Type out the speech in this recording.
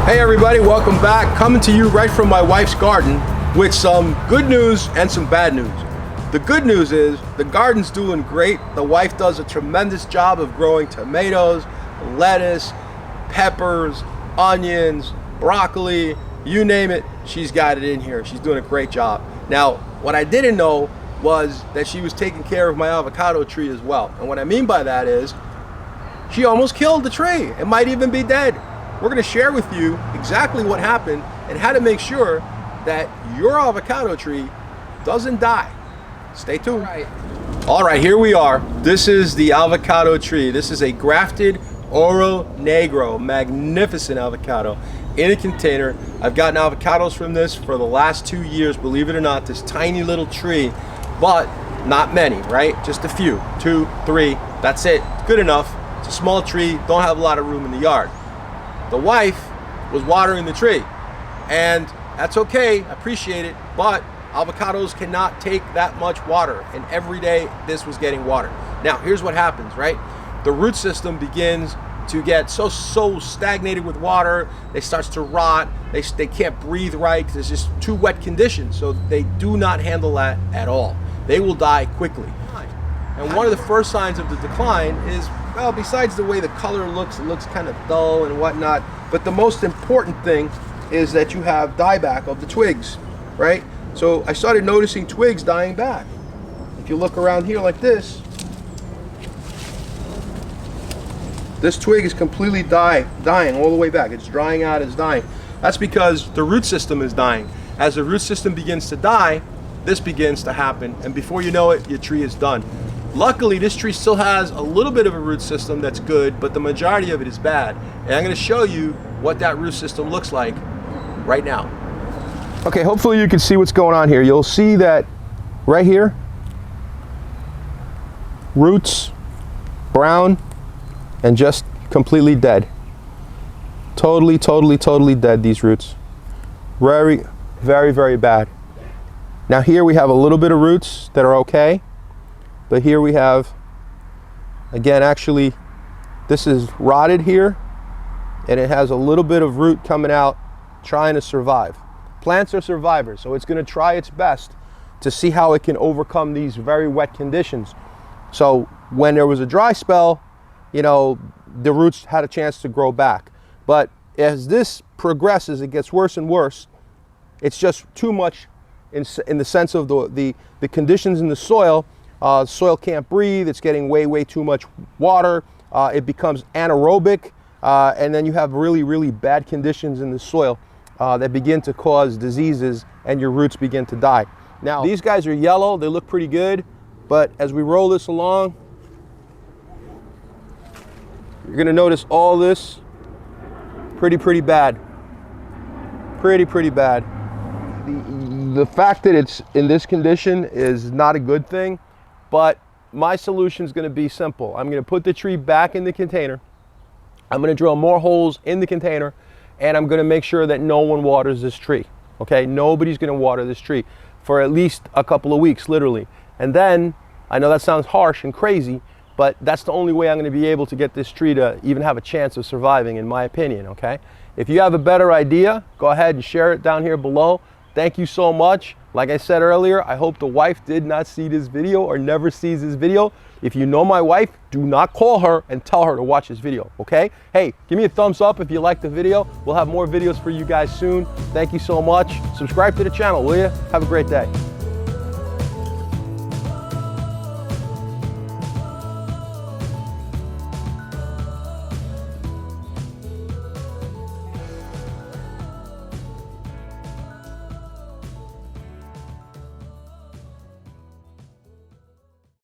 Hey everybody, welcome back. Coming to you right from my wife's garden with some good news and some bad news. The good news is the garden's doing great. The wife does a tremendous job of growing tomatoes, lettuce, peppers, onions, broccoli, you name it, she's got it in here. She's doing a great job. Now, what I didn't know was that she was taking care of my avocado tree as well. And what I mean by that is she almost killed the tree. It might even be dead. We're going to share with you exactly what happened and how to make sure that your avocado tree doesn't die. Stay tuned. All right, here we are. This is the avocado tree. This is a grafted Oro Negro, magnificent avocado in a container. I've gotten avocados from this for the last 2 years, believe it or not, this tiny little tree, but not many, right? Just a few, 2, 3, that's it. It's good enough. It's a small tree, don't have a lot of room in the yard. The wife was watering the tree, and that's okay, I appreciate it, but avocados cannot take that much water, and every day this was getting water. Now, here's what happens, right? The root system begins to get so stagnated with water, it starts to rot, they can't breathe right because it's just too wet conditions, so they do not handle that at all. They will die quickly. And one of the first signs of the decline is, well, besides the way the color looks, it looks kind of dull and whatnot, but the most important thing is that you have dieback of the twigs, right? So I started noticing twigs dying back. If you look around here like this twig is completely dying all the way back. It's drying out, it's dying. That's because the root system is dying. As the root system begins to die, this begins to happen, and before you know it, your tree is done. Luckily, this tree still has a little bit of a root system that's good, but the majority of it is bad. And I'm going to show you what that root system looks like right now. Okay, hopefully you can see what's going on here. You'll see that right here, roots, brown, and just completely dead. Totally dead, these roots. Very bad. Now here we have a little bit of roots that are okay. But here we have, again, actually, this is rotted here, and it has a little bit of root coming out trying to survive. Plants are survivors, so it's going to try its best to see how it can overcome these very wet conditions. So when there was a dry spell, you know, the roots had a chance to grow back. But as this progresses, it gets worse and worse. It's just too much in the sense of the conditions in the soil. Soil can't breathe, it's getting way too much water, it becomes anaerobic, and then you have really bad conditions in the soil that begin to cause diseases, and your roots begin to die. Now, these guys are yellow, they look pretty good, but as we roll this along, you're going to notice all this pretty bad. Pretty bad. The fact that it's in this condition is not a good thing. But my solution is going to be simple. I'm going to put the tree back in the container. I'm going to drill more holes in the container, and I'm going to make sure that no one waters this tree. Okay? Nobody's going to water this tree for at least a couple of weeks, literally. And then, I know that sounds harsh and crazy, but that's the only way I'm going to be able to get this tree to even have a chance of surviving, in my opinion, okay? If you have a better idea, go ahead and share it down here below. Thank you so much. Like I said earlier, I hope the wife did not see this video or never sees this video. If you know my wife, do not call her and tell her to watch this video, okay? Hey, give me a thumbs up if you liked the video. We'll have more videos for you guys soon. Thank you so much. Subscribe to the channel, will you? Have a great day.